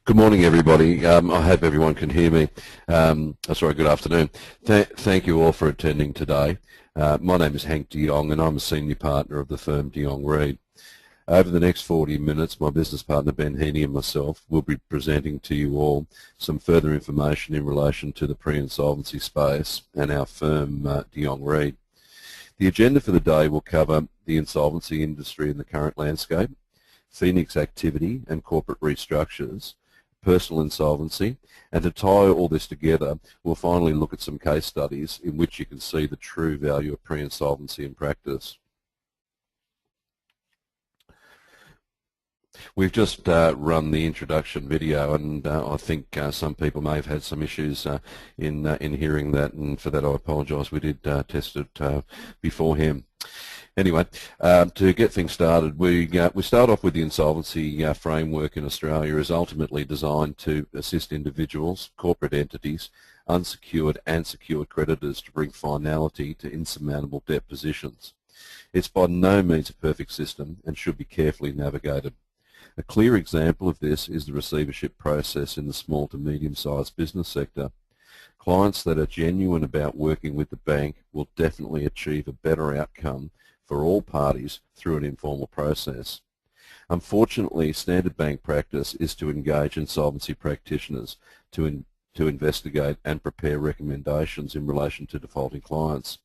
Good morning, everybody. I hope everyone can hear me. Sorry, good afternoon. Thank you all for attending today. My name is Hank de Jonge, and I'm a senior partner of the firm de Jonge Reed. Over the next 40 minutes, my business partner Ben Heaney and myself will be presenting to you all some further information in relation to the pre-insolvency space and our firm de Jonge Reed. The agenda for the day will cover the insolvency industry in the current landscape, Phoenix activity and corporate restructures, personal insolvency, and to tie all this together, we'll finally look at some case studies in which you can see the true value of pre-insolvency in practice. We've just run the introduction video, and I think some people may have had some issues in hearing that, and for that I apologise. We did test it beforehand. Anyway, to get things started, we start off with the insolvency framework in Australia is ultimately designed to assist individuals, corporate entities, unsecured and secured creditors to bring finality to insurmountable debt positions. It's by no means a perfect system and should be carefully navigated. A clear example of this is the receivership process in the small to medium-sized business sector. Clients that are genuine about working with the bank will definitely achieve a better outcome for all parties through an informal process. Unfortunately, standard bank practice is to engage insolvency practitioners to investigate and prepare recommendations in relation to defaulting clients.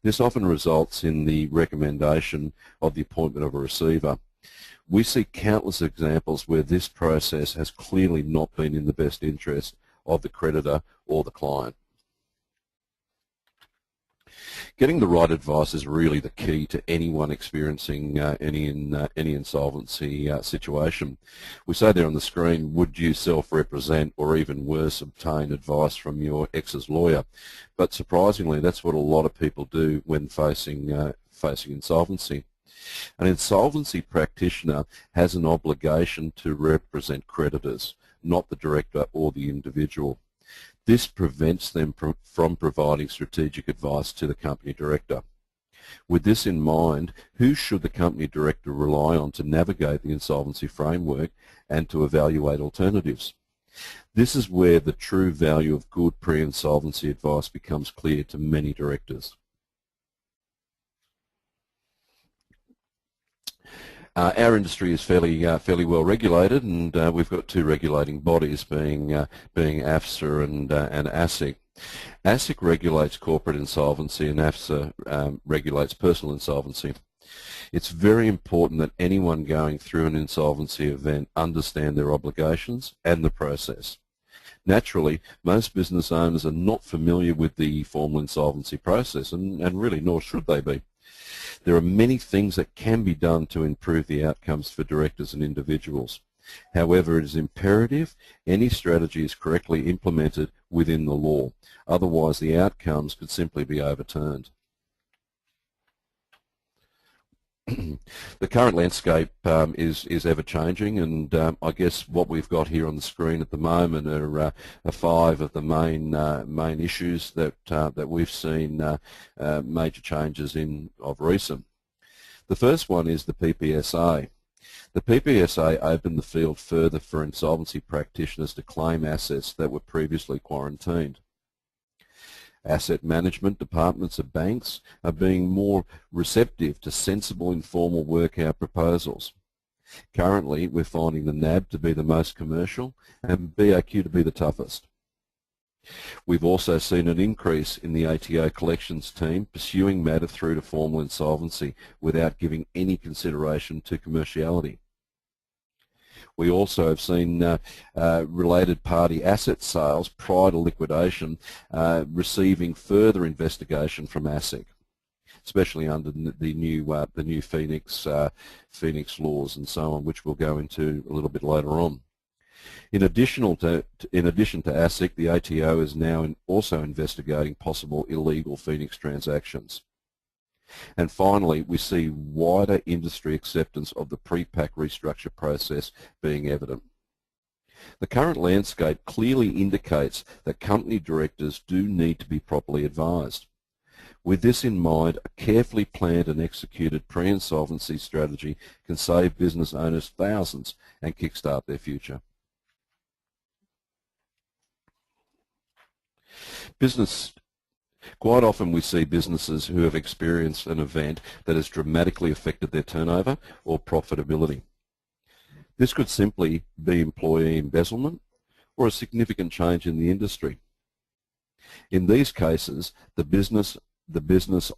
This often results in the recommendation of the appointment of a receiver. We see countless examples where this process has clearly not been in the best interest of the creditor or the client. Getting the right advice is really the key to anyone experiencing any insolvency situation. We say there on the screen, would you self-represent or even worse, obtain advice from your ex's lawyer? But surprisingly, that's what a lot of people do when facing insolvency. An insolvency practitioner has an obligation to represent creditors, not the director or the individual. This prevents them from providing strategic advice to the company director. With this in mind, who should the company director rely on to navigate the insolvency framework and to evaluate alternatives? This is where the true value of good pre-insolvency advice becomes clear to many directors. Our industry is fairly well regulated, and we've got two regulating bodies, being AFSA and ASIC. ASIC regulates corporate insolvency, and AFSA regulates personal insolvency. It's very important that anyone going through an insolvency event understand their obligations and the process. Naturally, most business owners are not familiar with the formal insolvency process, and really nor should they be. There are many things that can be done to improve the outcomes for directors and individuals. However, it is imperative any strategy is correctly implemented within the law. Otherwise, the outcomes could simply be overturned. The current landscape is ever-changing, and I guess what we've got here on the screen at the moment are five of the main issues that we've seen major changes in of recent. The first one is the PPSA. The PPSA opened the field further for insolvency practitioners to claim assets that were previously quarantined. Asset management departments of banks are being more receptive to sensible informal workout proposals. Currently, we're finding the NAB to be the most commercial and BAQ to be the toughest. We've also seen an increase in the ATO collections team pursuing matter through to formal insolvency without giving any consideration to commerciality. We also have seen related party asset sales prior to liquidation receiving further investigation from ASIC, especially under the new Phoenix laws and so on, which we'll go into a little bit later on. In addition to ASIC, the ATO is now also investigating possible illegal Phoenix transactions. And finally, we see wider industry acceptance of the pre-pack restructure process being evident. The current landscape clearly indicates that company directors do need to be properly advised. With this in mind, a carefully planned and executed pre-insolvency strategy can save business owners thousands and kickstart their future. Quite often we see businesses who have experienced an event that has dramatically affected their turnover or profitability. This could simply be employee embezzlement or a significant change in the industry. In these cases, the business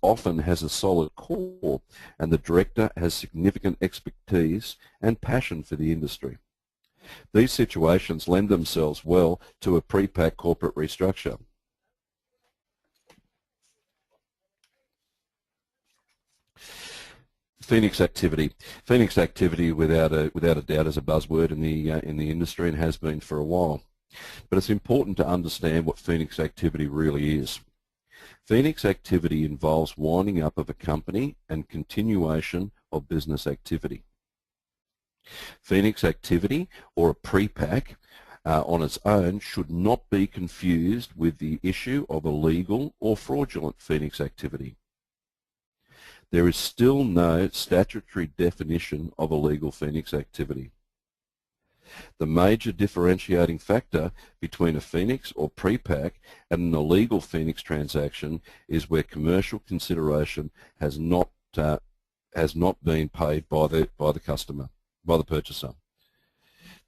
often has a solid core and the director has significant expertise and passion for the industry. These situations lend themselves well to a pre-pack corporate restructure. Phoenix activity. Phoenix activity, without a doubt, is a buzzword in the industry and has been for a while. But it's important to understand what Phoenix activity really is. Phoenix activity involves winding up of a company and continuation of business activity. Phoenix activity, or a pre-pack, on its own should not be confused with the issue of illegal or fraudulent Phoenix activity. There is still no statutory definition of illegal Phoenix activity. The major differentiating factor between a Phoenix or pre-pack and an illegal Phoenix transaction is where commercial consideration has not been paid by the customer, by the purchaser.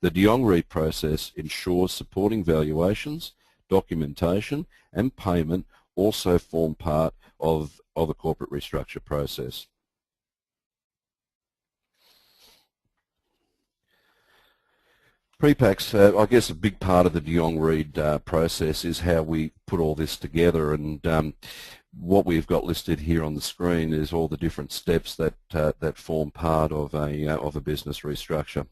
The Jonge process ensures supporting valuations, documentation, and payment also form part of the corporate restructure process. Pre-packs, I guess a big part of the Jonge process is how we put all this together, and what we've got listed here on the screen is all the different steps that form part of a business restructure.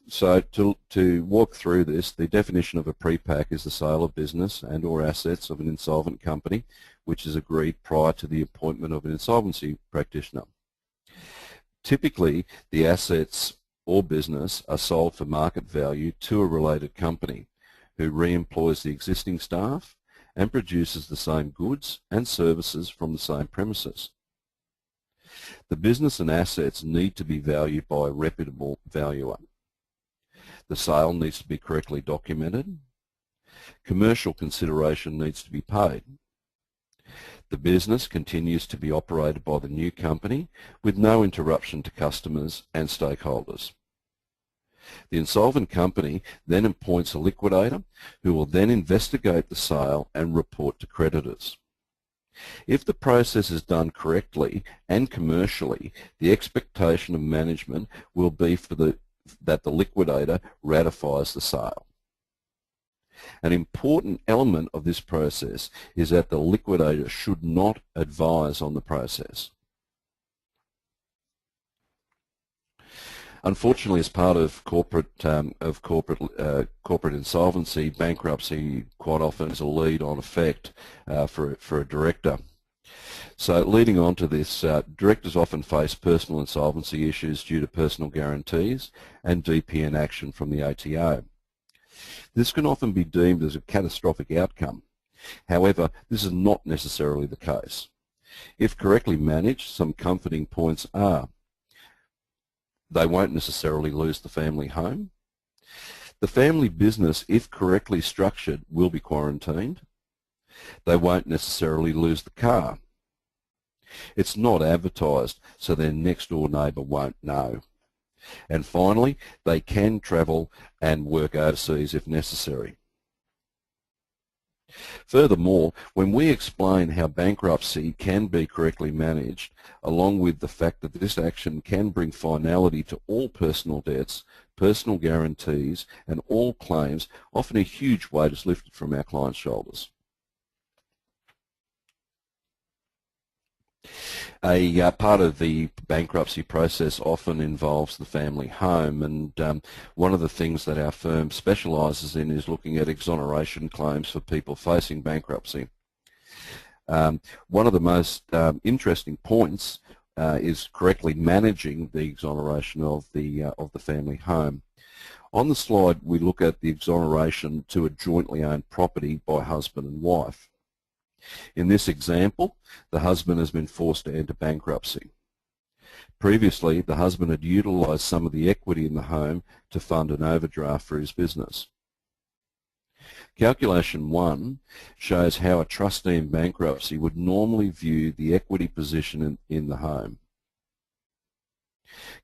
So to walk through this, the definition of a pre-pack is the sale of business and or assets of an insolvent company, which is agreed prior to the appointment of an insolvency practitioner. Typically, the assets or business are sold for market value to a related company who re-employs the existing staff and produces the same goods and services from the same premises. The business and assets need to be valued by a reputable valuer. The sale needs to be correctly documented. Commercial consideration needs to be paid. The business continues to be operated by the new company with no interruption to customers and stakeholders. The insolvent company then appoints a liquidator who will then investigate the sale and report to creditors. If the process is done correctly and commercially, the expectation of management will be that the liquidator ratifies the sale. An important element of this process is that the liquidator should not advise on the process. Unfortunately, as part of corporate insolvency, bankruptcy quite often is a lead-on effect for a director. So leading on to this, directors often face personal insolvency issues due to personal guarantees and DPN action from the ATO. This can often be deemed as a catastrophic outcome. However, this is not necessarily the case. If correctly managed, some comforting points are: they won't necessarily lose the family home. The family business, if correctly structured, will be quarantined. They won't necessarily lose the car. It's not advertised, so their next door neighbour won't know. And finally, they can travel and work overseas if necessary. Furthermore, when we explain how bankruptcy can be correctly managed, along with the fact that this action can bring finality to all personal debts, personal guarantees, and all claims, often a huge weight is lifted from our clients' shoulders. A part of the bankruptcy process often involves the family home, and one of the things that our firm specialises in is looking at exoneration claims for people facing bankruptcy. One of the most interesting points is correctly managing the exoneration of the family home. On the slide, we look at the exoneration to a jointly owned property by husband and wife. In this example, the husband has been forced to enter bankruptcy. Previously, the husband had utilised some of the equity in the home to fund an overdraft for his business. Calculation 1 shows how a trustee in bankruptcy would normally view the equity position in the home.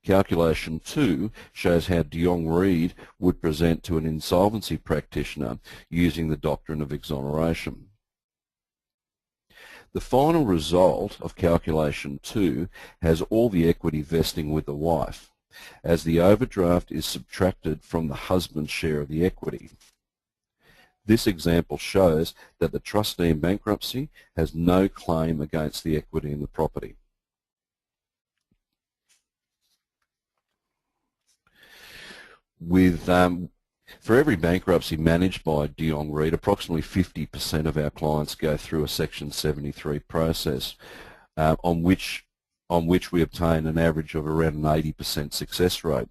Calculation 2 shows how Jonge would present to an insolvency practitioner using the doctrine of exoneration. The final result of Calculation 2 has all the equity vesting with the wife, as the overdraft is subtracted from the husband's share of the equity. This example shows that the trustee in bankruptcy has no claim against the equity in the property. For every bankruptcy managed by Jonge, approximately 50% of our clients go through a Section 73 process, on which we obtain an average of around an 80% success rate.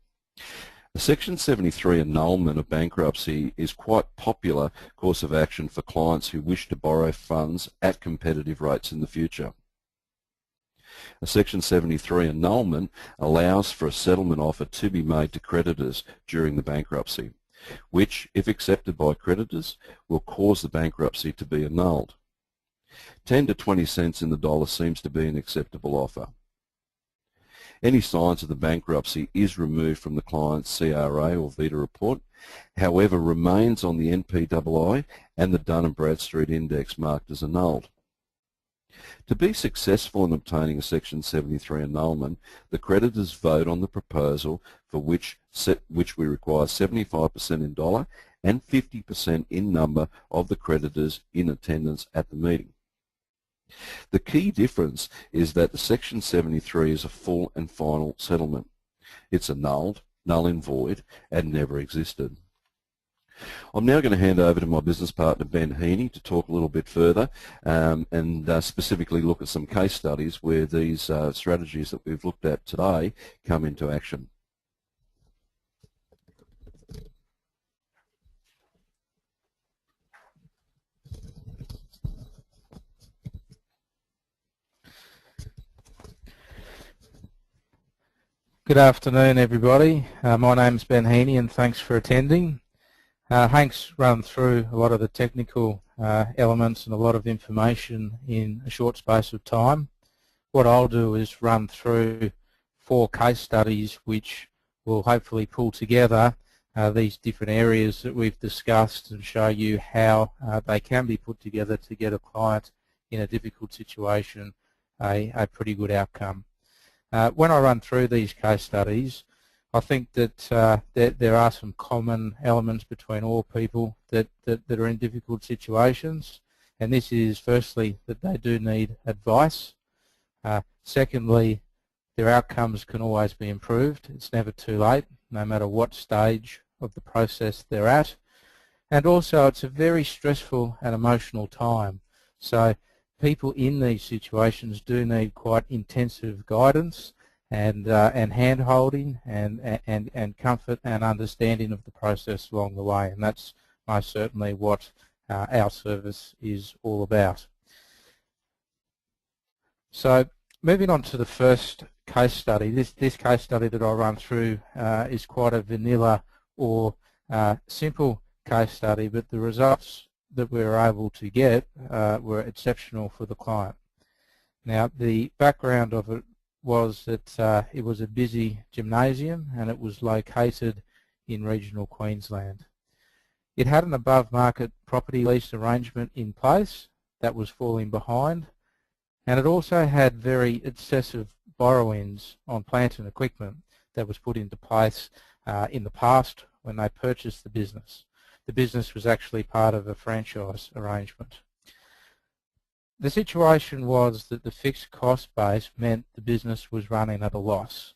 A Section 73 annulment of bankruptcy is quite popular course of action for clients who wish to borrow funds at competitive rates in the future. A Section 73 annulment allows for a settlement offer to be made to creditors during the bankruptcy, which, if accepted by creditors, will cause the bankruptcy to be annulled. 10 to 20 cents in the dollar seems to be an acceptable offer. Any signs of the bankruptcy is removed from the client's CRA or Vita report, however remains on the NPII and the Dun & Bradstreet index marked as annulled. To be successful in obtaining a Section 73 annulment, the creditors vote on the proposal for which we require 75% in dollar and 50% in number of the creditors in attendance at the meeting. The key difference is that the Section 73 is a full and final settlement. It's annulled, null and void, and never existed. I'm now going to hand over to my business partner Ben Heaney to talk a little bit further and specifically look at some case studies where these strategies that we've looked at today come into action. Good afternoon, everybody. My name's Ben Heaney, and thanks for attending. Hank's run through a lot of the technical elements and a lot of information in a short space of time. What I'll do is run through 4 case studies which will hopefully pull together these different areas that we've discussed and show you how they can be put together to get a client in a difficult situation a pretty good outcome. When I run through these case studies, I think that there are some common elements between all people that are in difficult situations, and this is firstly that they do need advice. Secondly, their outcomes can always be improved. It's never too late, no matter what stage of the process they're at. And also it's a very stressful and emotional time. So people in these situations do need quite intensive guidance and hand-holding and comfort and understanding of the process along the way, and that's most certainly what our service is all about. So moving on to the first case study, this case study that I'll run through is quite a vanilla or simple case study, but the results that we were able to get were exceptional for the client. Now, the background of it was that it was a busy gymnasium and it was located in regional Queensland. It had an above-market property lease arrangement in place that was falling behind, and it also had very excessive borrowings on plant and equipment that was put into place in the past when they purchased the business. The business was actually part of a franchise arrangement. The situation was that the fixed cost base meant the business was running at a loss.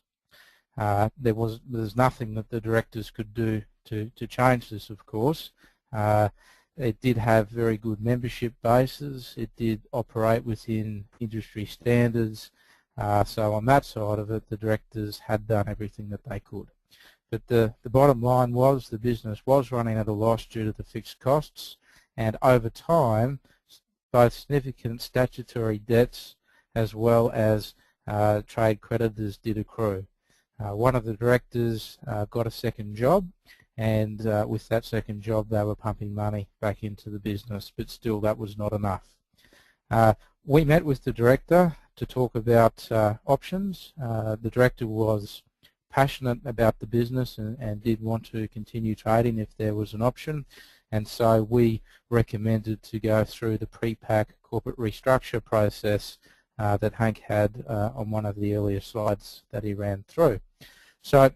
There's nothing that the directors could do to change this, of course. It did have very good membership bases. It did operate within industry standards. So on that side of it, the directors had done everything that they could. But the bottom line was the business was running at a loss due to the fixed costs, and over time, both significant statutory debts as well as trade creditors did accrue. One of the directors got a second job, and with that second job they were pumping money back into the business, but still that was not enough. We met with the director to talk about options. The director was passionate about the business and did want to continue trading if there was an option, and so we recommended to go through the pre-pack corporate restructure process that Hank had on one of the earlier slides that he ran through. So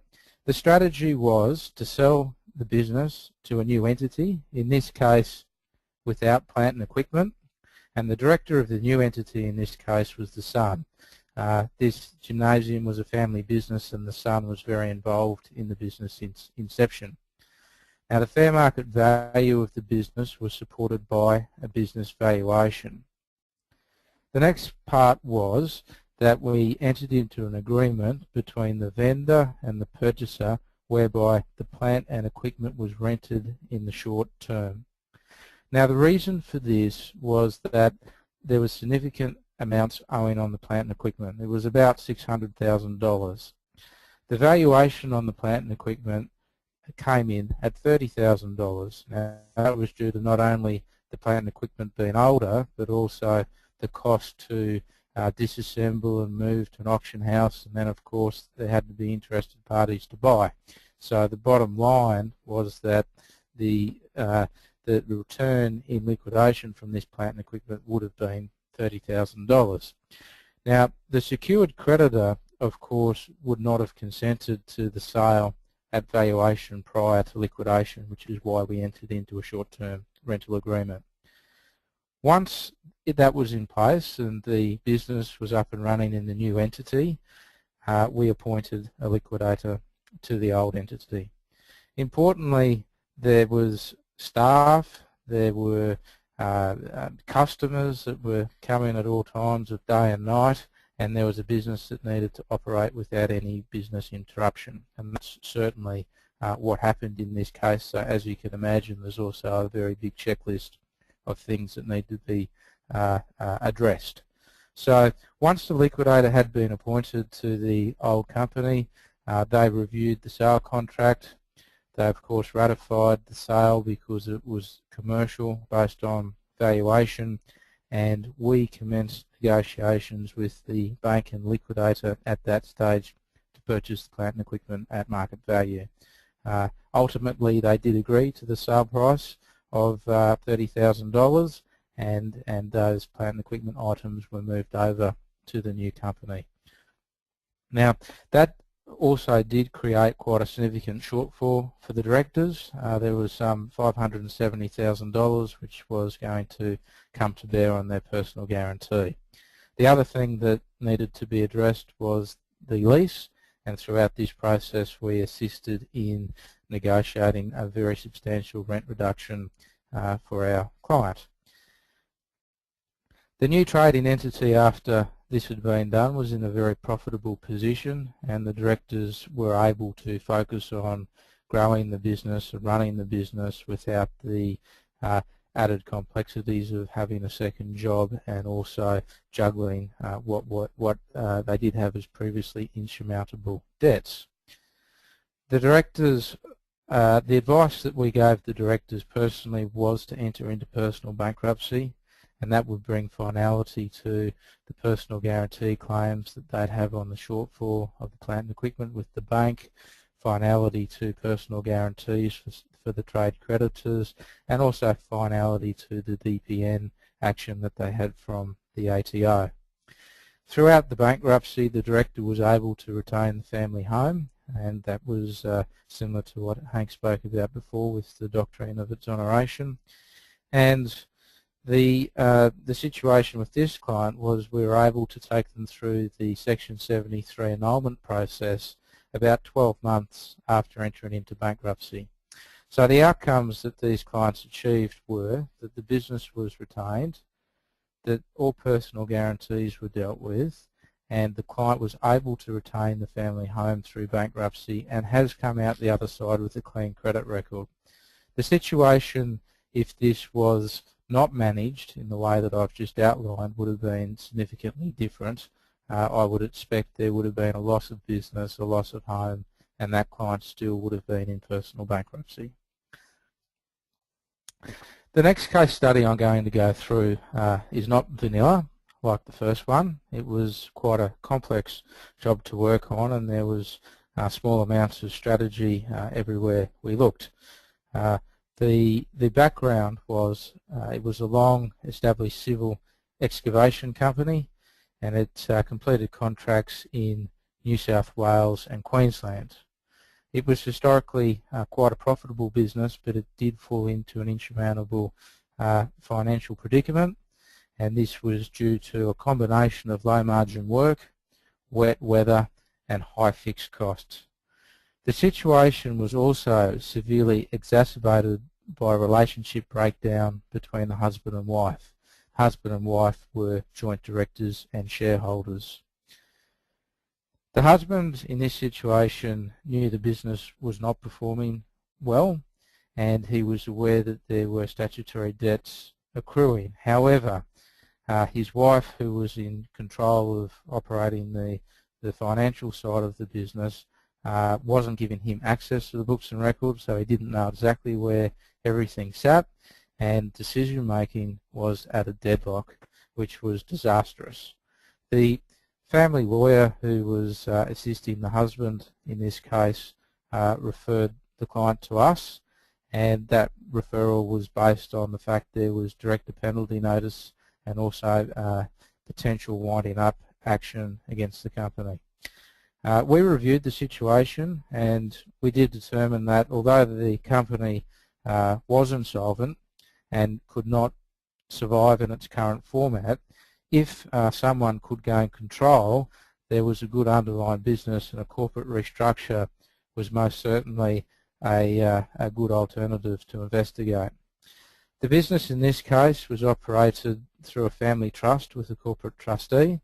the strategy was to sell the business to a new entity, in this case without plant and equipment, and the director of the new entity in this case was the son. This gymnasium was a family business and the son was very involved in the business since inception. Now the fair market value of the business was supported by a business valuation. The next part was that we entered into an agreement between the vendor and the purchaser whereby the plant and equipment was rented in the short term. Now the reason for this was that there was significant amounts owing on the plant and equipment. It was about $600,000. The valuation on the plant and equipment came in at $30,000. Now that was due to not only the plant and equipment being older, but also the cost to disassemble and move to an auction house, and then of course there had to be interested parties to buy. So the bottom line was that the return in liquidation from this plant and equipment would have been $30,000. Now the secured creditor of course would not have consented to the sale at valuation prior to liquidation, which is why we entered into a short-term rental agreement. Once that was in place and the business was up and running in the new entity, we appointed a liquidator to the old entity. Importantly, there was staff, there were customers that were coming at all times of day and night, and there was a business that needed to operate without any business interruption, and that's certainly what happened in this case. So as you can imagine, there's also a very big checklist of things that need to be addressed. So once the liquidator had been appointed to the old company, they reviewed the sale contract. They of course ratified the sale because it was commercial based on valuation, and we commenced negotiations with the bank and liquidator at that stage to purchase the plant and equipment at market value. Ultimately they did agree to the sale price of $30,000, and those plant and equipment items were moved over to the new company. Now that also did create quite a significant shortfall for the directors. There was some $570,000 which was going to come to bear on their personal guarantee. The other thing that needed to be addressed was the lease, and throughout this process we assisted in negotiating a very substantial rent reduction for our client. The new trading entity after this had been done was in a very profitable position, and the directors were able to focus on growing the business and running the business without the added complexities of having a second job and also juggling what they did have as previously insurmountable debts. The directors, the advice that we gave the directors personally was to enter into personal bankruptcy, and that would bring finality to the personal guarantee claims that they'd have on the shortfall of the plant and equipment with the bank, finality to personal guarantees for the trade creditors, and also finality to the DPN action that they had from the ATO. Throughout the bankruptcy, the director was able to retain the family home, and that was similar to what Hank spoke about before with the doctrine of exoneration. And the situation with this client was we were able to take them through the Section 73 annulment process about 12 months after entering into bankruptcy. So the outcomes that these clients achieved were that the business was retained, that all personal guarantees were dealt with, and the client was able to retain the family home through bankruptcy and has come out the other side with a clean credit record. The situation, if this was not managed in the way that I've just outlined, would have been significantly different. I would expect there would have been a loss of business, a loss of home, and that client still would have been in personal bankruptcy. The next case study I'm going to go through is not vanilla like the first one. It was quite a complex job to work on, and there was small amounts of strategy everywhere we looked. The background was it was a long established civil excavation company, and it completed contracts in New South Wales and Queensland. It was historically quite a profitable business, but it did fall into an insurmountable financial predicament, and this was due to a combination of low margin work, wet weather and high fixed costs. The situation was also severely exacerbated by a relationship breakdown between the husband and wife. Husband and wife were joint directors and shareholders. The husband in this situation knew the business was not performing well, and he was aware that there were statutory debts accruing. However, his wife, who was in control of operating the financial side of the business, wasn't giving him access to the books and records, so he didn't know exactly where everything sat, and decision making was at a deadlock, which was disastrous. The family lawyer who was assisting the husband in this case referred the client to us, and that referral was based on the fact there was director penalty notice and also potential winding up action against the company. We reviewed the situation, and we did determine that although the company was insolvent and could not survive in its current format, if someone could gain control, there was a good underlying business, and a corporate restructure was most certainly a good alternative to investigate. The business in this case was operated through a family trust with a corporate trustee.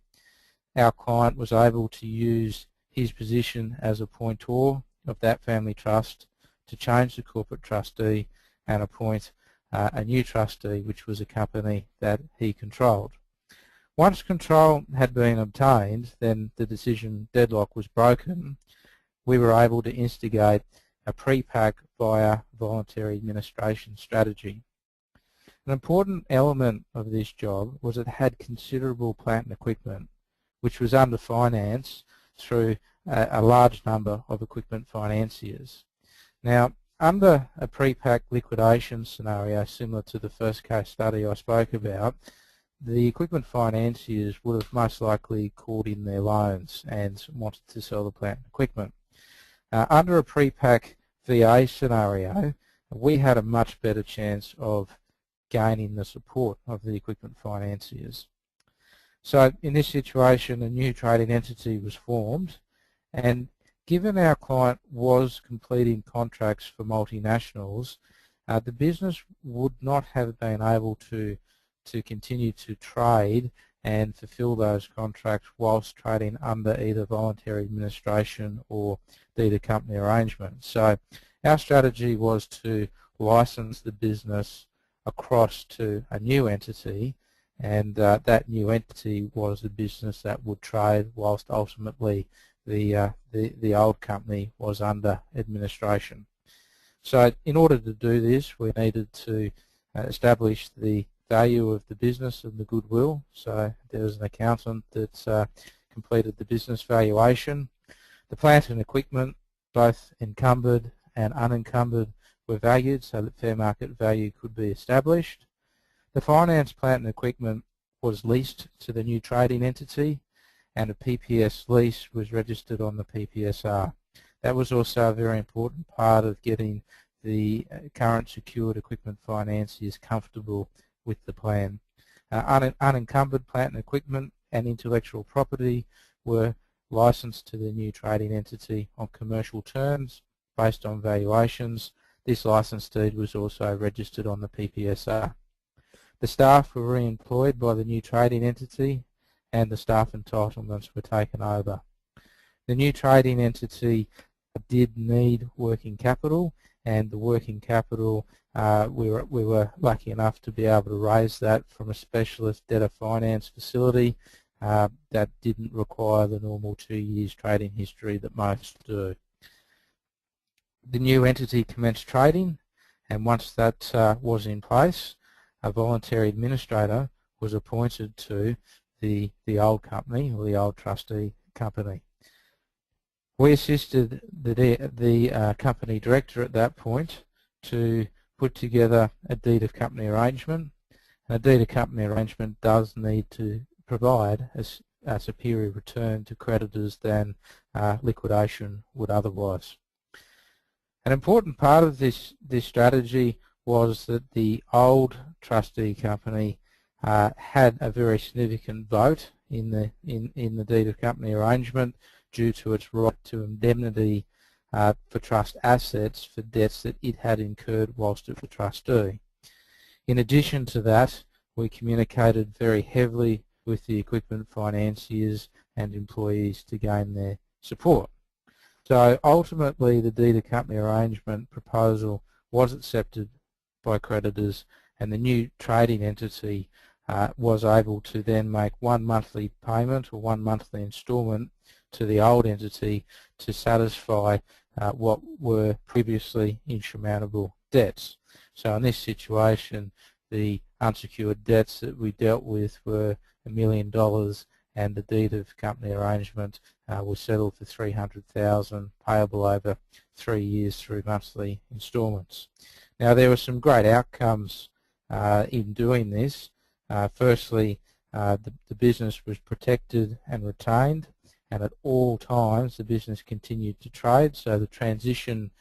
Our client was able to use his position as appointor of that family trust to change the corporate trustee and appoint a new trustee, which was a company that he controlled. Once control had been obtained, then the decision deadlock was broken. We were able to instigate a pre-pack via voluntary administration strategy. An important element of this job was it had considerable plant and equipment, which was under finance through a large number of equipment financiers. Now, under a pre-pack liquidation scenario similar to the first case study I spoke about, the equipment financiers would have most likely called in their loans and wanted to sell the plant and equipment. Under a pre-pack VA scenario, we had a much better chance of gaining the support of the equipment financiers. So in this situation, a new trading entity was formed, and given our client was completing contracts for multinationals, the business would not have been able to continue to trade and fulfill those contracts whilst trading under either voluntary administration or deed of company arrangement. So our strategy was to license the business across to a new entity, and that new entity was the business that would trade whilst ultimately the old company was under administration. So in order to do this, we needed to establish the value of the business and the goodwill. So there was an accountant that completed the business valuation. The plant and equipment, both encumbered and unencumbered, were valued so that fair market value could be established. The finance, plant and equipment was leased to the new trading entity, and a PPS lease was registered on the PPSR. That was also a very important part of getting the current secured equipment financiers comfortable with the plan. Unencumbered plant and equipment and intellectual property were licensed to the new trading entity on commercial terms based on valuations. This license deed was also registered on the PPSR. The staff were re-employed by the new trading entity, and the staff entitlements were taken over. The new trading entity did need working capital, and the working capital we were lucky enough to be able to raise that from a specialist debtor finance facility that didn't require the normal 2 years trading history that most do. The new entity commenced trading, and once that was in place, a voluntary administrator was appointed to the old company, or the old trustee company. We assisted the company director at that point to put together a deed of company arrangement. And a deed of company arrangement does need to provide a superior return to creditors than liquidation would otherwise. An important part of this strategy was that the old trustee company had a very significant vote in the deed of company arrangement due to its right to indemnity for trust assets for debts that it had incurred whilst it was trustee. In addition to that, we communicated very heavily with the equipment financiers and employees to gain their support. So ultimately the deed of company arrangement proposal was accepted by creditors, and the new trading entity was able to then make one monthly payment or one monthly instalment to the old entity to satisfy what were previously insurmountable debts. So in this situation, the unsecured debts that we dealt with were $1 million, and the deed of company arrangement was settled for $300,000, payable over 3 years through monthly instalments. Now, there were some great outcomes in doing this. Firstly, the business was protected and retained, and at all times the business continued to trade, so the transition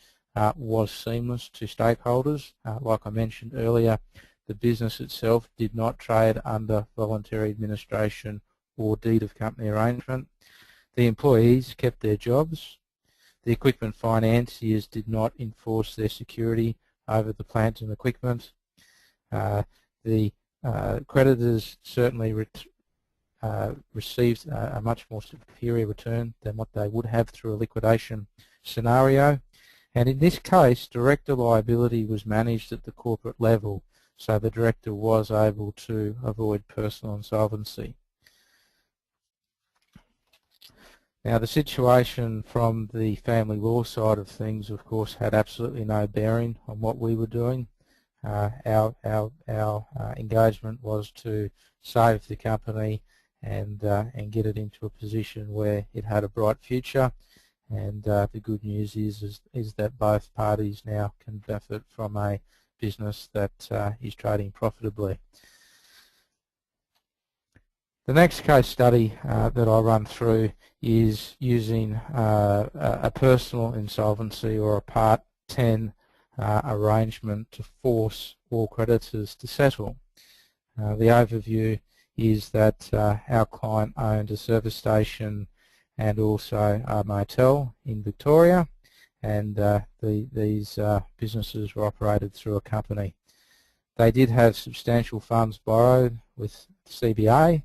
was seamless to stakeholders. Like I mentioned earlier, the business itself did not trade under voluntary administration or deed of company arrangement. The employees kept their jobs. The equipment financiers did not enforce their security over the plant and equipment. The creditors certainly received a much more superior return than what they would have through a liquidation scenario. And in this case, director liability was managed at the corporate level, so the director was able to avoid personal insolvency. Now, the situation from the family law side of things, of course, had absolutely no bearing on what we were doing. Our engagement was to save the company and get it into a position where it had a bright future. And the good news is that both parties now can benefit from a business that is trading profitably. The next case study that I'll run through is using a personal insolvency or a Part 10 arrangement to force all creditors to settle. The overview is that our client owned a service station and also a motel in Victoria, and these businesses were operated through a company. They did have substantial funds borrowed with CBA,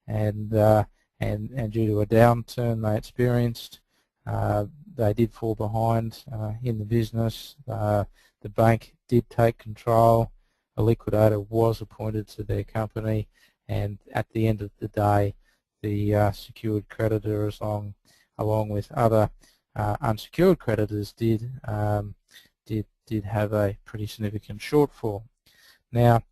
and due to a downturn they experienced, they did fall behind in the business. The bank did take control. A liquidator was appointed to their company, and at the end of the day, the secured creditors, along with other unsecured creditors, did have a pretty significant shortfall. Now,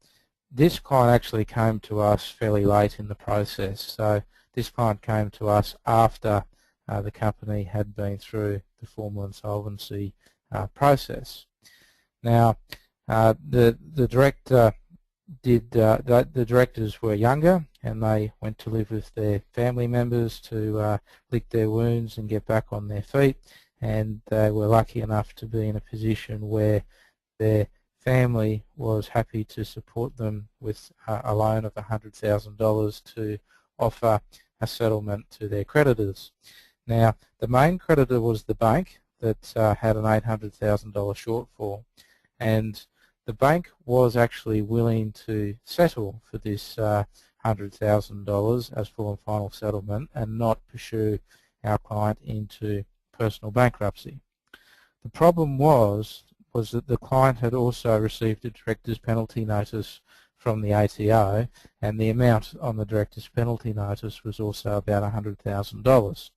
this client actually came to us fairly late in the process. So this client came to us after the company had been through the formal insolvency process. Now, the directors were younger, and they went to live with their family members to lick their wounds and get back on their feet. And they were lucky enough to be in a position where their family was happy to support them with a loan of $100,000 to offer a settlement to their creditors. Now, the main creditor was the bank that had an $800,000 shortfall, and the bank was actually willing to settle for this $100,000 as full and final settlement and not pursue our client into personal bankruptcy. The problem was that the client had also received a director's penalty notice from the ATO, and the amount on the director's penalty notice was also about $100,000.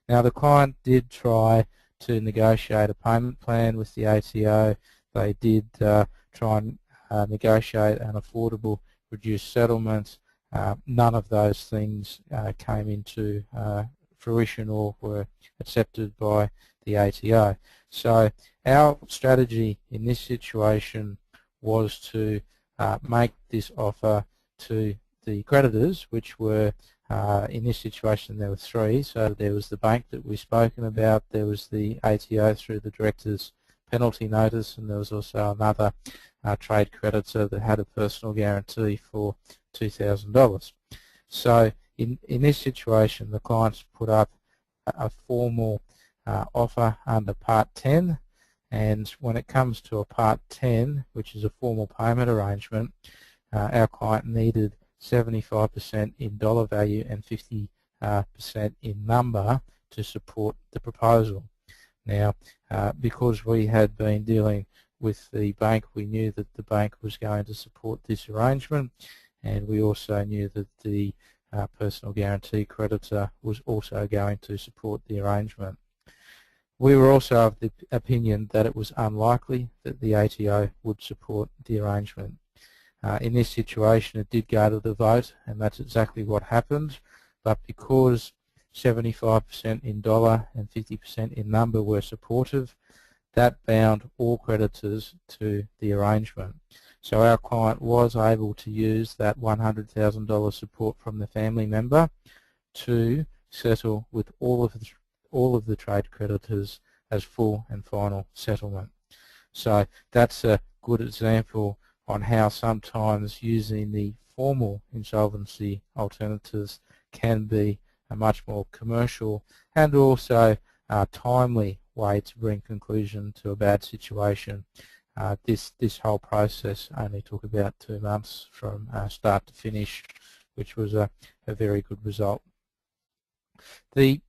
Now, the client did try to negotiate a payment plan with the ATO. They did try and negotiate an affordable reduced settlement. None of those things came into fruition or were accepted by the ATO. So our strategy in this situation was to make this offer to the creditors, which were, in this situation there were three. So there was the bank that we've spoken about, there was the ATO through the director's penalty notice, and there was also another trade creditor that had a personal guarantee for $2,000. So in this situation, the clients put up a formal offer under Part 10, and when it comes to a Part 10, which is a formal payment arrangement, our client needed 75% in dollar value and 50% in number to support the proposal. Now, because we had been dealing with the bank, we knew that the bank was going to support this arrangement, and we also knew that the personal guarantee creditor was also going to support the arrangement. We were also of the opinion that it was unlikely that the ATO would support the arrangement. In this situation, it did go to the vote, and that's exactly what happened, but because 75% in dollar and 50% in number were supportive, that bound all creditors to the arrangement. So our client was able to use that $100,000 support from the family member to settle with all of the trade creditors as full and final settlement. So that's a good example on how sometimes using the formal insolvency alternatives can be a much more commercial and also timely way to bring conclusion to a bad situation. This whole process only took about 2 months from start to finish, which was a very good result. The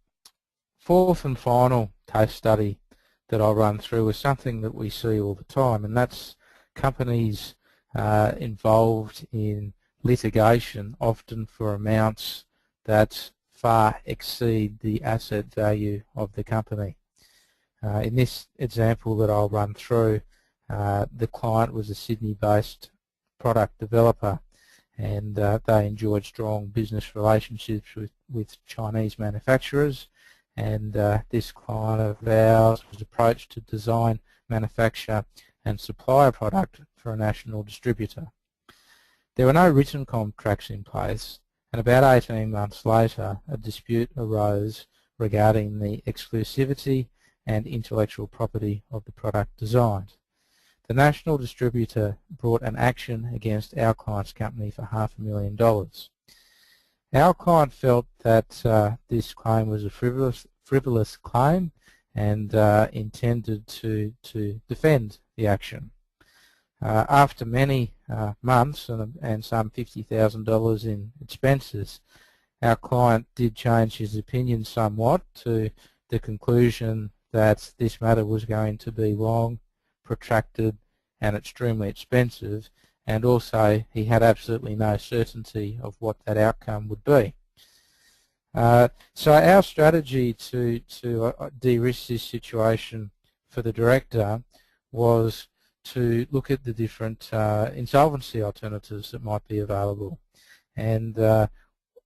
fourth and final case study that I'll run through is something that we see all the time, and that's companies involved in litigation, often for amounts that far exceed the asset value of the company. In this example that I'll run through, the client was a Sydney-based product developer, and they enjoyed strong business relationships with Chinese manufacturers, and this client of ours was approached to design, manufacture and supply a product for a national distributor. There were no written contracts in place, and about 18 months later a dispute arose regarding the exclusivity and intellectual property of the product designed. The national distributor brought an action against our client's company for $500,000. Our client felt that this claim was a frivolous claim and intended to defend the action. After many months and some $50,000 in expenses, our client did change his opinion somewhat to the conclusion that this matter was going to be long, protracted and extremely expensive, and also he had absolutely no certainty of what that outcome would be. So our strategy to de-risk this situation for the director was to look at the different insolvency alternatives that might be available, and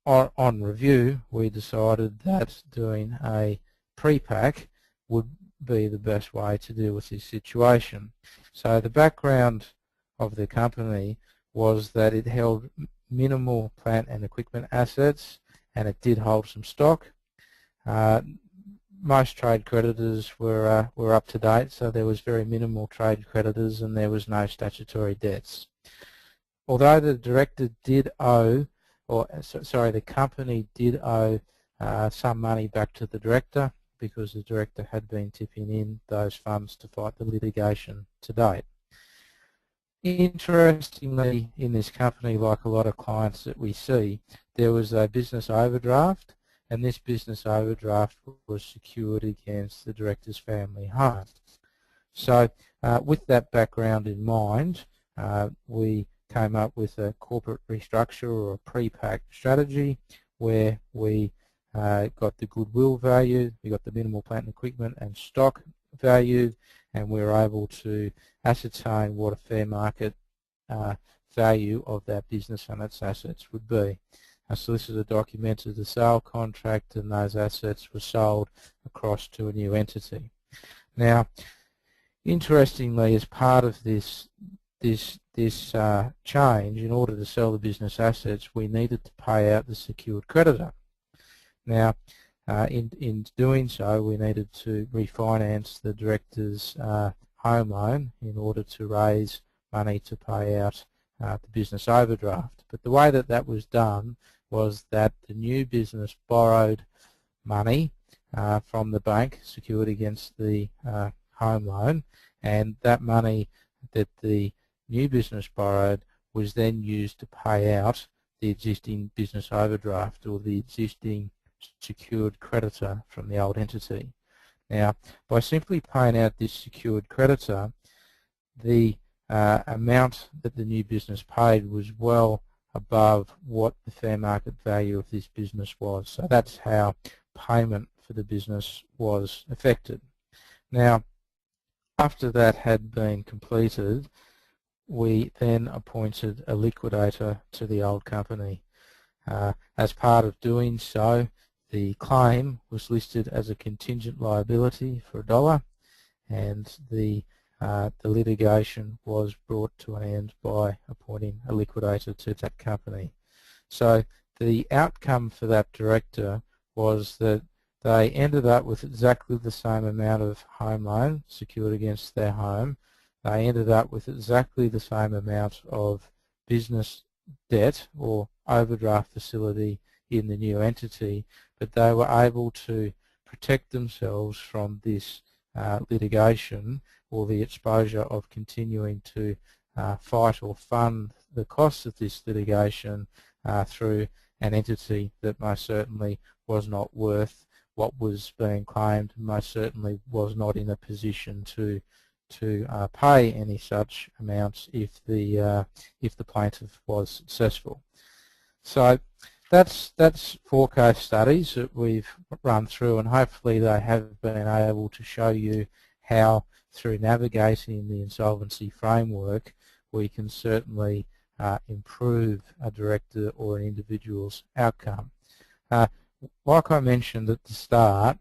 on review we decided that doing a pre-pack would be the best way to deal with this situation. So the background of the company was that it held minimal plant and equipment assets, and it did hold some stock. Most trade creditors were up to date, so there was very minimal trade creditors and there was no statutory debts. Although the director did owe, the company did owe some money back to the director, because the director had been tipping in those funds to fight the litigation to date. Interestingly, in this company, like a lot of clients that we see, there was a business overdraft, and this business overdraft was secured against the director's family home. So with that background in mind, we came up with a corporate restructure or a pre-pack strategy where we got the goodwill value, we got the minimal plant and equipment and stock value, and we were able to ascertain what a fair market value of that business and its assets would be. A solicitor documented the sale contract, and those assets were sold across to a new entity. Now, interestingly, as part of this change, in order to sell the business assets, we needed to pay out the secured creditor. Now, in doing so, we needed to refinance the director's home loan in order to raise money to pay out the business overdraft. But the way that that was done was that the new business borrowed money from the bank secured against the home loan, and that money that the new business borrowed was then used to pay out the existing business overdraft or the existing secured creditor from the old entity. Now, by simply paying out this secured creditor, the amount that the new business paid was well above what the fair market value of this business was. So that's how payment for the business was effected. Now, after that had been completed, we then appointed a liquidator to the old company. As part of doing so, the claim was listed as a contingent liability for $1, and the litigation was brought to an end by appointing a liquidator to that company. So the outcome for that director was that they ended up with exactly the same amount of home loan secured against their home. They ended up with exactly the same amount of business debt or overdraft facility in the new entity, but they were able to protect themselves from this litigation or the exposure of continuing to fight or fund the costs of this litigation through an entity that most certainly was not worth what was being claimed, most certainly was not in a position to pay any such amounts if the plaintiff was successful. So that's 4 case studies that we've run through, and hopefully they have been able to show you how, through navigating the insolvency framework, we can certainly improve a director or an individual's outcome. Like I mentioned at the start,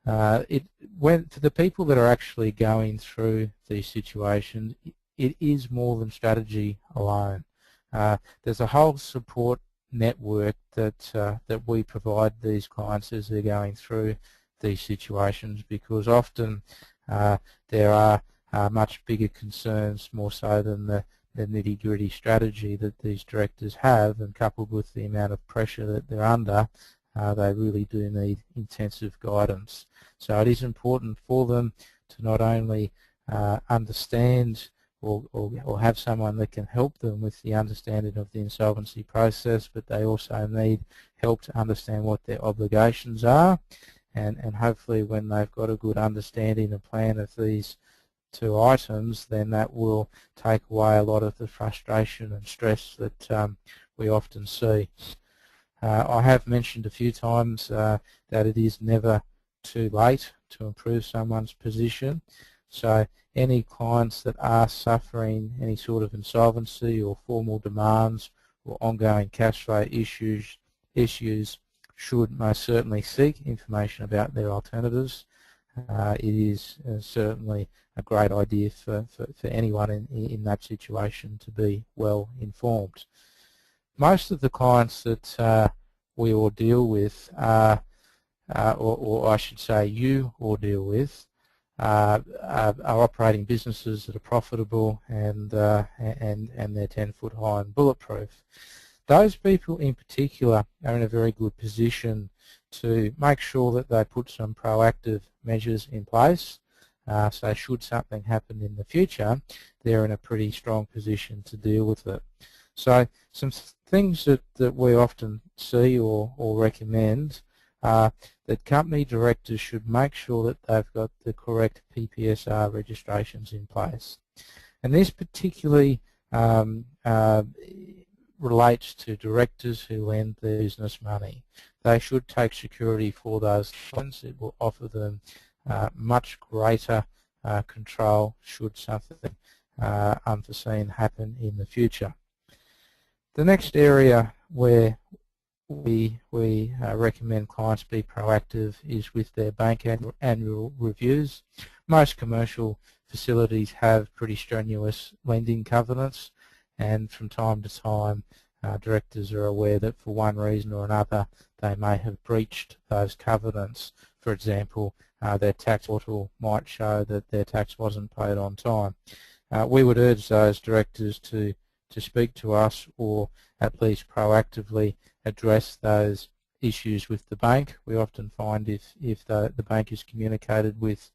for the people that are actually going through these situations, it is more than strategy alone. There's a whole support network that we provide these clients as they're going through these situations, because often there are much bigger concerns, more so than the nitty-gritty strategy that these directors have, and coupled with the amount of pressure that they're under, they really do need intensive guidance. So it is important for them to not only understand or have someone that can help them with the understanding of the insolvency process, but they also need help to understand what their obligations are, and hopefully when they've got a good understanding and plan of these 2 items, then that will take away a lot of the frustration and stress that we often see. I have mentioned a few times that it is never too late to improve someone's position. So any clients that are suffering any sort of insolvency or formal demands or ongoing cash flow issues should most certainly seek information about their alternatives. It is certainly a great idea for anyone in that situation to be well informed. Most of the clients that we all deal with, or I should say you all deal with, are operating businesses that are profitable and they're 10-foot high and bulletproof. Those people in particular are in a very good position to make sure that they put some proactive measures in place. So should something happen in the future, they're in a pretty strong position to deal with it. So some things that we often see or recommend are that company directors should make sure that they've got the correct PPSR registrations in place. And this particularly relates to directors who lend their business money. They should take security for those loans. It will offer them much greater control should something unforeseen happen in the future. The next area where we recommend clients be proactive is with their bank annual reviews. Most commercial facilities have pretty strenuous lending covenants, and from time to time directors are aware that for one reason or another they may have breached those covenants. For example, their tax portal might show that their tax wasn't paid on time. We would urge those directors to speak to us, or at least proactively address those issues with the bank. We often find if the bank is communicated with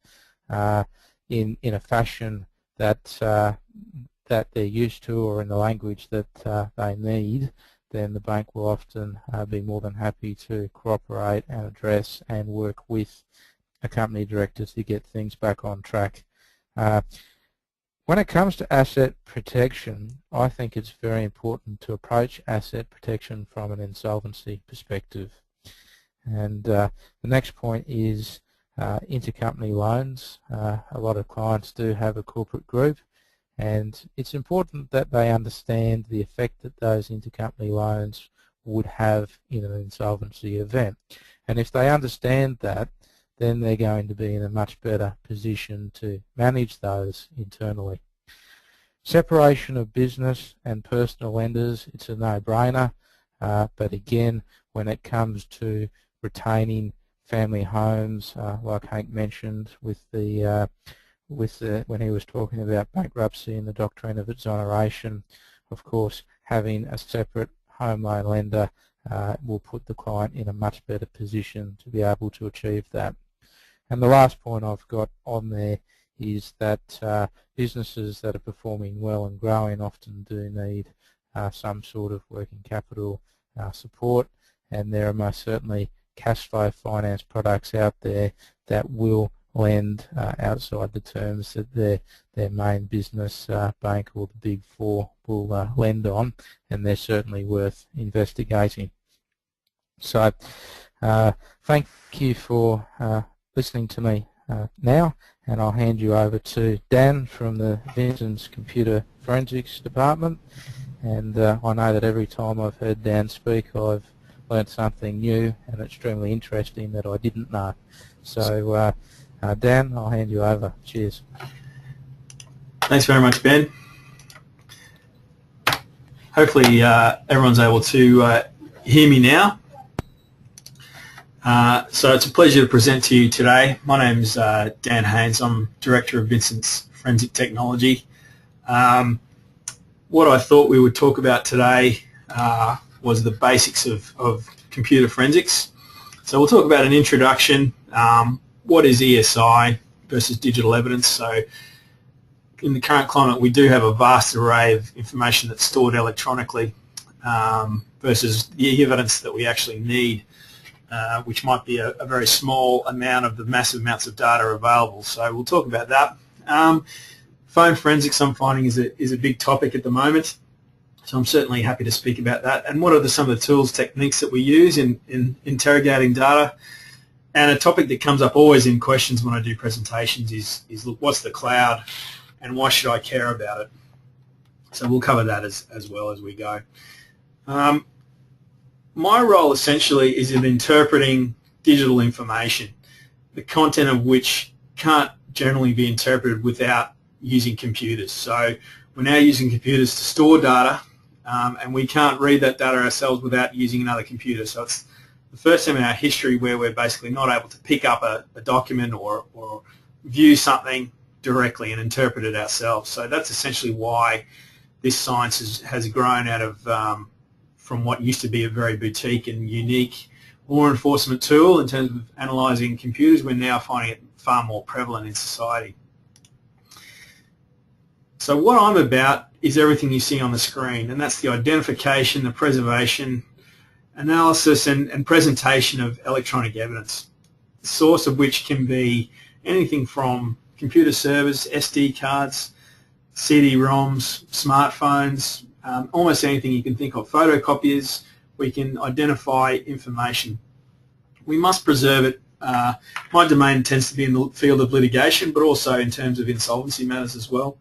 in a fashion that that they're used to, or in the language that they need, then the bank will often be more than happy to cooperate and address and work with a company director to get things back on track. When it comes to asset protection, I think it's very important to approach asset protection from an insolvency perspective. And the next point is intercompany loans. A lot of clients do have a corporate group, and it's important that they understand the effect that those intercompany loans would have in an insolvency event. And if they understand that, then they're going to be in a much better position to manage those internally. Separation of business and personal lenders, it's a no-brainer, but again, when it comes to retaining family homes, like Hank mentioned with the when he was talking about bankruptcy and the doctrine of exoneration, of course, having a separate home loan lender will put the client in a much better position to be able to achieve that. And the last point I've got on there is that businesses that are performing well and growing often do need some sort of working capital support, and there are most certainly cash flow finance products out there that will lend outside the terms that their main business bank or the Big Four will lend on, and they're certainly worth investigating. So thank you for listening to me now, and I'll hand you over to Dan from the Vincents Computer Forensics Department. And I know that every time I've heard Dan speak, I've learned something new and extremely interesting that I didn't know. So Dan, I'll hand you over. Cheers. Thanks very much, Ben. Hopefully everyone's able to hear me now. So it's a pleasure to present to you today. My name's Dan Hains. I'm Director of Vincents Forensic Technology. What I thought we would talk about today was the basics of computer forensics. So we'll talk about an introduction, what is ESI versus digital evidence. So in the current climate, we do have a vast array of information that's stored electronically versus the evidence that we actually need, which might be a very small amount of the massive amounts of data available. So we'll talk about that. Phone forensics, I'm finding, is a big topic at the moment. So I'm certainly happy to speak about that. And what are some of the tools, techniques that we use in interrogating data? And a topic that comes up always in questions when I do presentations is look, what's the cloud and why should I care about it? So we'll cover that as well as we go. My role essentially is in interpreting digital information, the content of which can't generally be interpreted without using computers. So we're now using computers to store data, and we can't read that data ourselves without using another computer. So it's the first time in our history where we're basically not able to pick up a document or view something directly and interpret it ourselves. So that's essentially why this science has grown out of from what used to be a very boutique and unique law enforcement tool in terms of analysing computers. We're now finding it far more prevalent in society. So what I'm about is everything you see on the screen, and that's the identification, the preservation, analysis and presentation of electronic evidence, the source of which can be anything from computer servers, SD cards, CD-ROMs, smartphones, almost anything you can think of. Photocopiers, we can identify information. We must preserve it. My domain tends to be in the field of litigation, but also in terms of insolvency matters as well.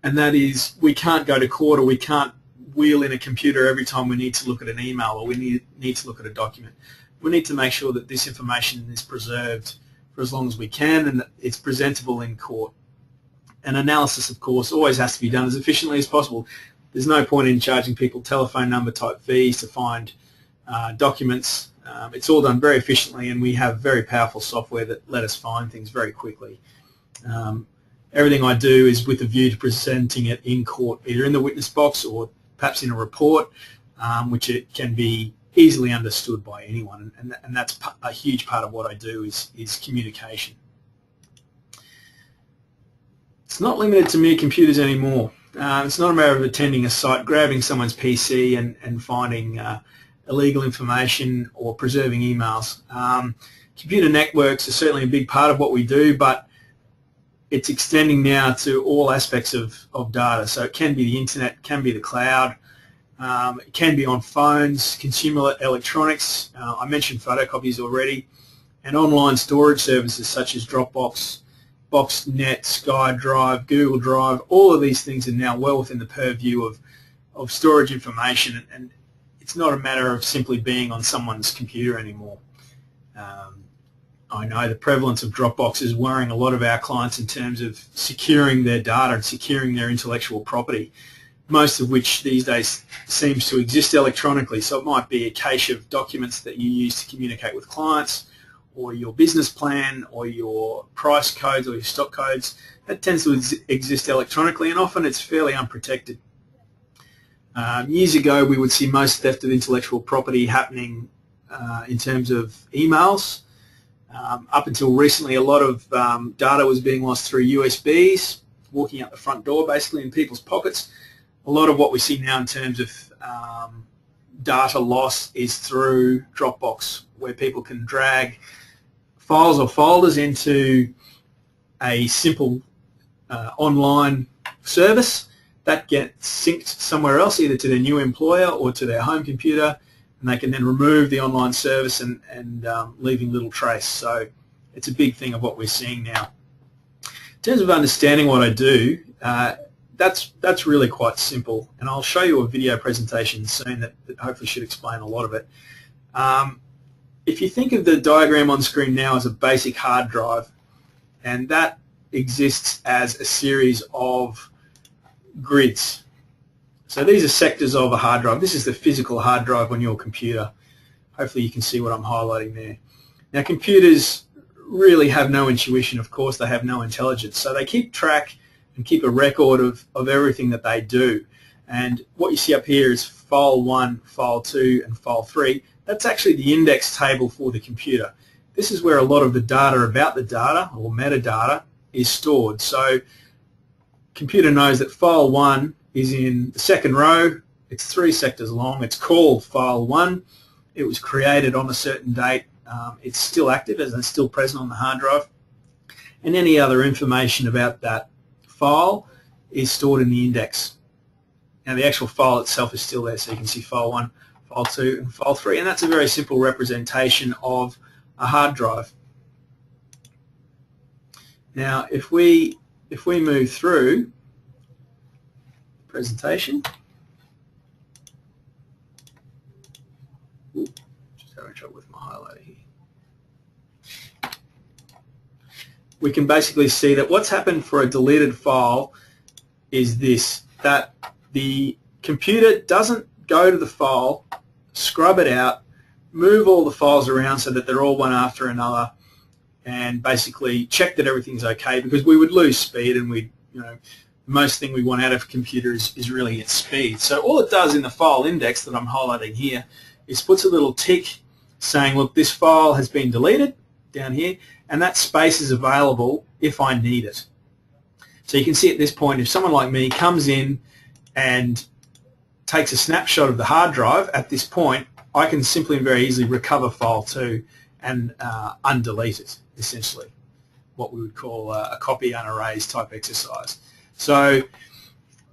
And that is, we can't go to court, or we can't wheel in a computer every time we need to look at an email or we need to look at a document. We need to make sure that this information is preserved for as long as we can and that it's presentable in court. And analysis, of course, always has to be done as efficiently as possible. There's no point in charging people telephone number type fees to find documents. It's all done very efficiently, and we have very powerful software that let us find things very quickly. Everything I do is with a view to presenting it in court, either in the witness box or perhaps in a report, which it can be easily understood by anyone, and that's a huge part of what I do is communication. It's not limited to mere computers anymore. It's not a matter of attending a site, grabbing someone's PC and finding illegal information or preserving emails. Computer networks are certainly a big part of what we do, but it's extending now to all aspects of data. So it can be the internet, it can be the cloud, it can be on phones, consumer electronics. I mentioned photocopies already, and online storage services such as Dropbox, BoxNet, SkyDrive, Google Drive. All of these things are now well within the purview of storage information, and it's not a matter of simply being on someone's computer anymore. I know the prevalence of Dropbox is worrying a lot of our clients in terms of securing their data and securing their intellectual property, most of which these days seems to exist electronically. So it might be a cache of documents that you use to communicate with clients, or your business plan, or your price codes, or your stock codes. That tends to exist electronically, and often it's fairly unprotected. Years ago, we would see most theft of intellectual property happening in terms of emails. Up until recently, a lot of data was being lost through USBs, walking out the front door basically in people's pockets. A lot of what we see now in terms of data loss is through Dropbox, where people can drag files or folders into a simple online service that gets synced somewhere else, either to their new employer or to their home computer, and they can then remove the online service and leaving little trace. So it's a big thing of what we're seeing now. In terms of understanding what I do, that's really quite simple, and I'll show you a video presentation soon that hopefully should explain a lot of it. If you think of the diagram on screen now as a basic hard drive, and that exists as a series of grids. So these are sectors of a hard drive. This is the physical hard drive on your computer. Hopefully you can see what I'm highlighting there. Now, computers really have no intuition, of course. They have no intelligence. So they keep track and keep a record of everything that they do. And what you see up here is file 1, file 2, and file 3. That's actually the index table for the computer. This is where a lot of the data about the data, or metadata, is stored. So computer knows that file 1 is in the second row. It's 3 sectors long. It's called file 1. It was created on a certain date. It's still active as it's still present on the hard drive. And any other information about that file is stored in the index. Now the actual file itself is still there, so you can see file 1, file 2, and file 3, and that's a very simple representation of a hard drive. Now if we move through presentation. Just having trouble with my highlighter here. We can basically see that what's happened for a deleted file is this, that the computer doesn't go to the file, scrub it out, move all the files around so that they're all one after another, and basically check that everything's okay, because we would lose speed, and we, most thing we want out of a computer is really its speed. So all it does in the file index that I'm highlighting here is puts a little tick saying, look, this file has been deleted down here, and that space is available if I need it. So you can see at this point, if someone like me comes in and takes a snapshot of the hard drive at this point, I can simply and very easily recover file 2 and undelete it, essentially, what we would call a copy unerase type exercise. So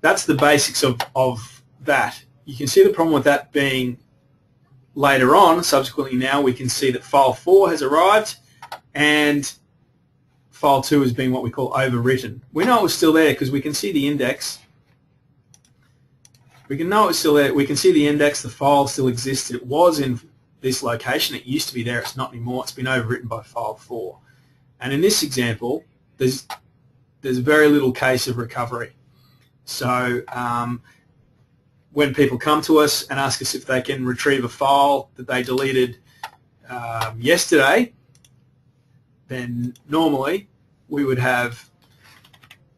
that's the basics of that. You can see the problem with that being later on, subsequently now, we can see that file 4 has arrived and file 2 has been what we call overwritten. We know it was still there because we can see the index. We can know it's still there. We can see the index, the file still exists. It was in this location. It used to be there. It's not anymore. It's been overwritten by file 4. And in this example, there's very little case of recovery. So when people come to us and ask us if they can retrieve a file that they deleted yesterday, then normally we would have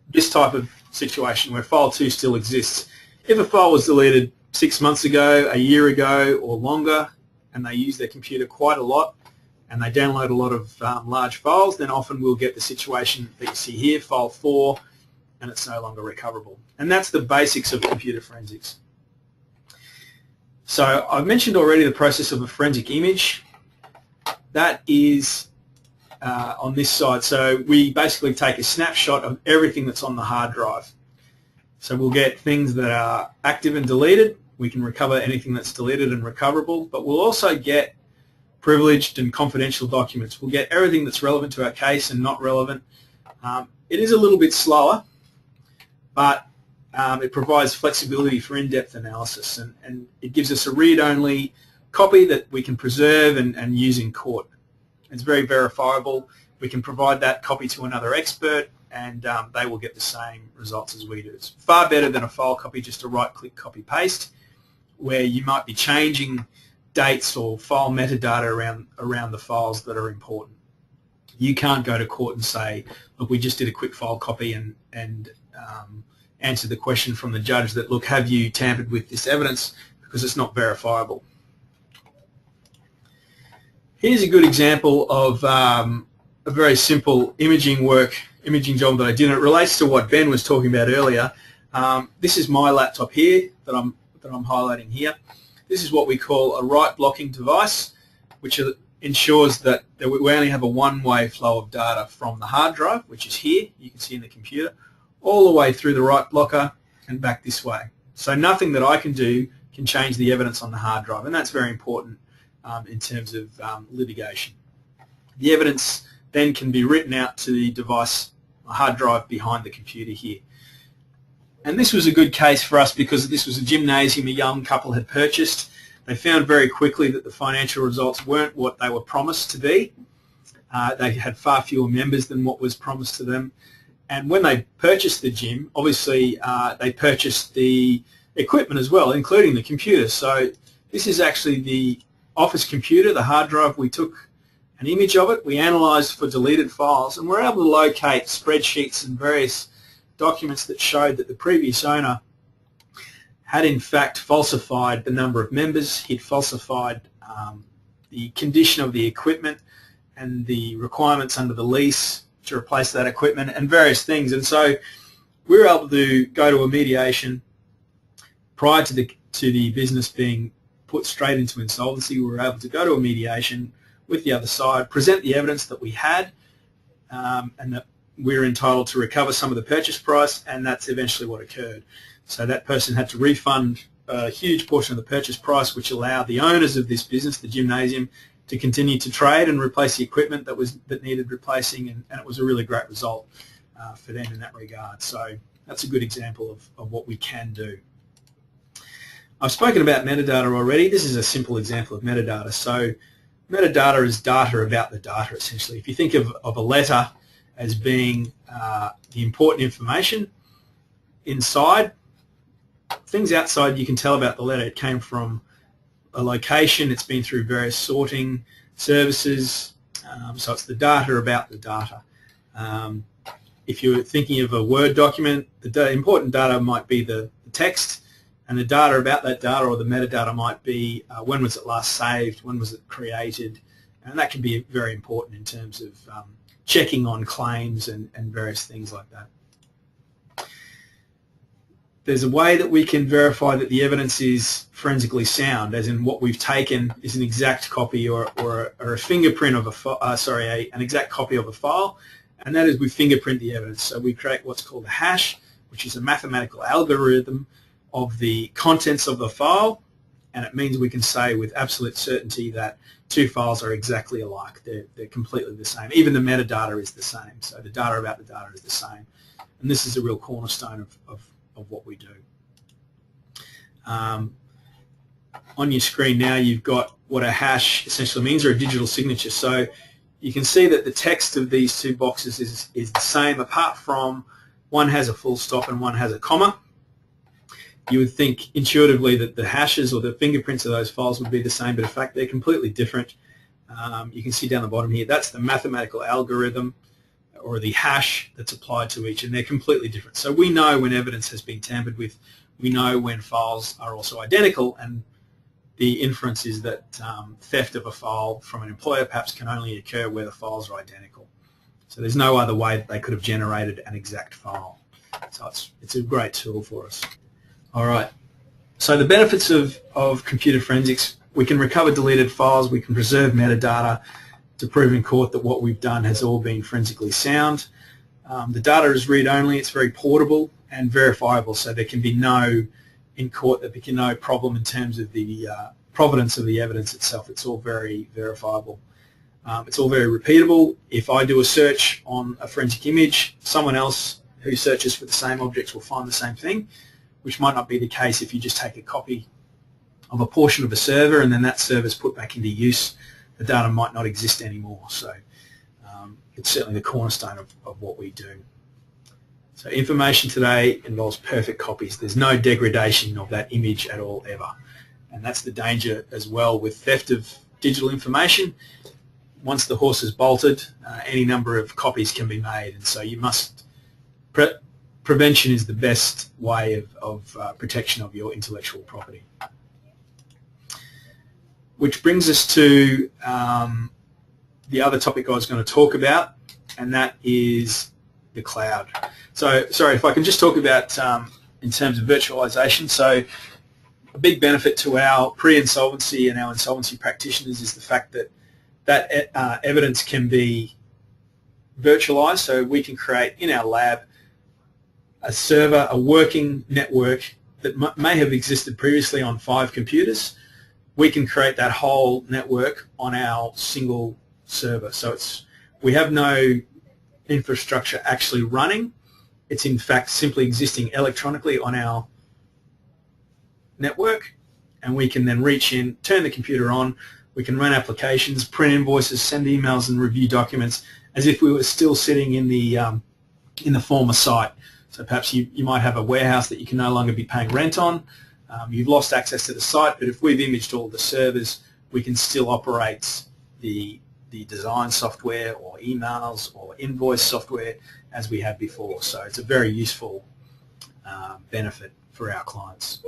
this type of situation where file 2 still exists. If a file was deleted 6 months ago, a year ago, or longer, and they use their computer quite a lot, and they download a lot of large files, then often we'll get the situation that you see here, file 4, and it's no longer recoverable. And that's the basics of computer forensics. So I've mentioned already the process of a forensic image. That is on this side. So we basically take a snapshot of everything that's on the hard drive. So we'll get things that are active and deleted. We can recover anything that's deleted and recoverable, but we'll also get privileged and confidential documents. We'll get everything that's relevant to our case and not relevant. It is a little bit slower, but it provides flexibility for in-depth analysis, and it gives us a read-only copy that we can preserve and use in court. It's very verifiable. We can provide that copy to another expert, and they will get the same results as we do. It's far better than a file copy, just a right-click copy-paste, where you might be changing dates or file metadata around the files that are important. You can't go to court and say, look, we just did a quick file copy and answer the question from the judge that, look, have you tampered with this evidence, because it's not verifiable. Here's a good example of a very simple imaging job that I did. It relates to what Ben was talking about earlier. This is my laptop here that I'm highlighting here. This is what we call a write blocking device, which ensures that we only have a one-way flow of data from the hard drive, which is here, you can see in the computer, all the way through the write blocker and back this way. So nothing that I can do can change the evidence on the hard drive, and that's very important in terms of litigation. The evidence then can be written out to the device, a hard drive behind the computer here. And this was a good case for us because this was a gymnasium a young couple had purchased. They found very quickly that the financial results weren't what they were promised to be. They had far fewer members than what was promised to them. And when they purchased the gym, obviously they purchased the equipment as well, including the computer. So this is actually the office computer, the hard drive. We took an image of it, we analysed for deleted files, and we're able to locate spreadsheets and various documents that showed that the previous owner had in fact falsified the number of members. He'd falsified the condition of the equipment and the requirements under the lease to replace that equipment and various things. And so we were able to go to a mediation prior to the business being put straight into insolvency. We were able to go to a mediation with the other side, present the evidence that we had, and that we're entitled to recover some of the purchase price, and that's eventually what occurred. So that person had to refund a huge portion of the purchase price, which allowed the owners of this business, the gymnasium, to continue to trade and replace the equipment that needed replacing, and it was a really great result for them in that regard. So that's a good example of what we can do. I've spoken about metadata already. This is a simple example of metadata. So metadata is data about the data, essentially. If you think of a letter as being the important information inside, things outside you can tell about the letter. It came from a location, it's been through various sorting services, so it's the data about the data. If you're thinking of a Word document, the important data might be the text, and the data about that data, or the metadata, might be when was it last saved, when was it created, and that can be very important in terms of checking on claims and various things like that. There's a way that we can verify that the evidence is forensically sound, as in what we've taken is an exact copy or a fingerprint of an exact copy of a file, and that is we fingerprint the evidence. So we create what's called a hash, which is a mathematical algorithm of the contents of the file, and it means we can say with absolute certainty that two files are exactly alike. They're completely the same. Even the metadata is the same, so the data about the data is the same. And this is a real cornerstone of what we do. On your screen now you've got what a hash essentially means, or a digital signature. So you can see that the text of these two boxes is the same, apart from one has a full stop and one has a comma. You would think intuitively that the hashes or the fingerprints of those files would be the same, but in fact they're completely different. You can see down the bottom here, that's the mathematical algorithm or the hash that's applied to each, and they're completely different. So we know when evidence has been tampered with, we know when files are also identical, and the inference is that theft of a file from an employer perhaps can only occur where the files are identical. So there's no other way that they could have generated an exact file. So it's a great tool for us. All right. So the benefits of computer forensics: we can recover deleted files, we can preserve metadata to prove in court that what we've done has all been forensically sound. The data is read-only, it's very portable and verifiable, so there can be no, in court, there can be no problem in terms of the provenance of the evidence itself. It's all very verifiable. It's all very repeatable. If I do a search on a forensic image, someone else who searches for the same objects will find the same thing, which might not be the case if you just take a copy of a portion of a server and then that server is put back into use. The data might not exist anymore. So it's certainly the cornerstone of what we do. So information today involves perfect copies. There's no degradation of that image at all, ever. And that's the danger as well with theft of digital information. Once the horse is bolted, any number of copies can be made, and so you must, prevention is the best way of protection of your intellectual property. Which brings us to the other topic I was going to talk about, and that is the cloud. So, sorry, if I can just talk about in terms of virtualization. So a big benefit to our pre-insolvency and our insolvency practitioners is the fact that evidence can be virtualized, so we can create in our lab a server, a working network that may have existed previously on 5 computers. We can create that whole network on our single server. So we have no infrastructure actually running. It's in fact simply existing electronically on our network, and we can then reach in, turn the computer on, we can run applications, print invoices, send emails and review documents as if we were still sitting in the former site. So perhaps you might have a warehouse that you can no longer be paying rent on. You've lost access to the site, but if we've imaged all the servers, we can still operate the design software or emails or invoice software as we had before. So it's a very useful benefit for our clients.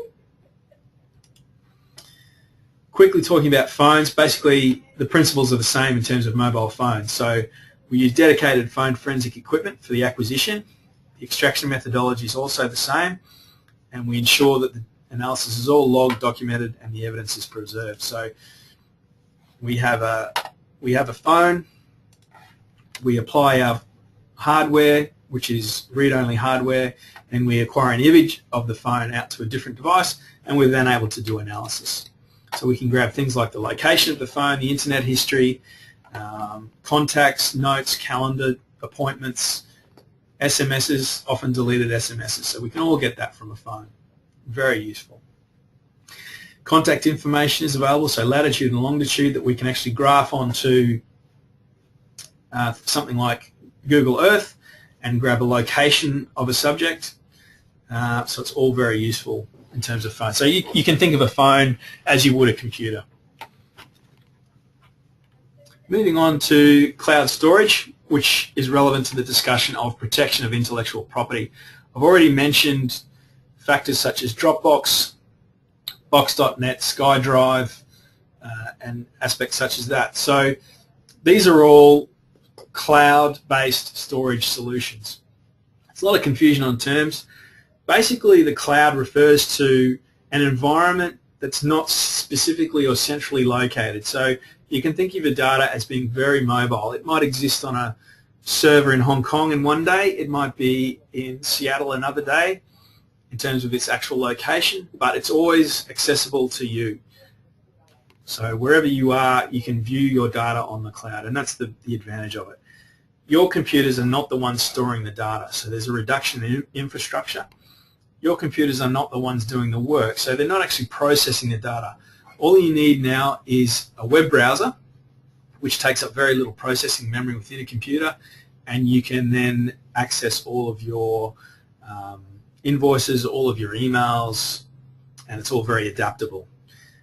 Quickly talking about phones, basically the principles are the same in terms of mobile phones. So we use dedicated phone forensic equipment for the acquisition. The extraction methodology is also the same, and we ensure that the analysis is all logged, documented, and the evidence is preserved. So we have a phone, we apply our hardware, which is read-only hardware, and we acquire an image of the phone out to a different device, and we're then able to do analysis. So we can grab things like the location of the phone, the internet history, contacts, notes, calendar, appointments, SMSs, often deleted SMSs. So we can all get that from a phone. Very useful. Contact information is available, so latitude and longitude that we can actually graph onto something like Google Earth and grab a location of a subject. So it's all very useful in terms of phone. So you can think of a phone as you would a computer. Moving on to cloud storage, which is relevant to the discussion of protection of intellectual property. I've already mentioned factors such as Dropbox, Box.net, SkyDrive, and aspects such as that. So these are all cloud-based storage solutions. There's a lot of confusion on terms. Basically, the cloud refers to an environment that's not specifically or centrally located. So you can think of your data as being very mobile. It might exist on server in Hong Kong in one day, it might be in Seattle another day in terms of its actual location, but it's always accessible to you. So wherever you are, you can view your data on the cloud, and that's the advantage of it. Your computers are not the ones storing the data, so there's a reduction in infrastructure. Your computers are not the ones doing the work, so they're not actually processing the data. All you need now is a web browser, which takes up very little processing memory within a computer, and you can then access all of your invoices, all of your emails, and it's all very adaptable.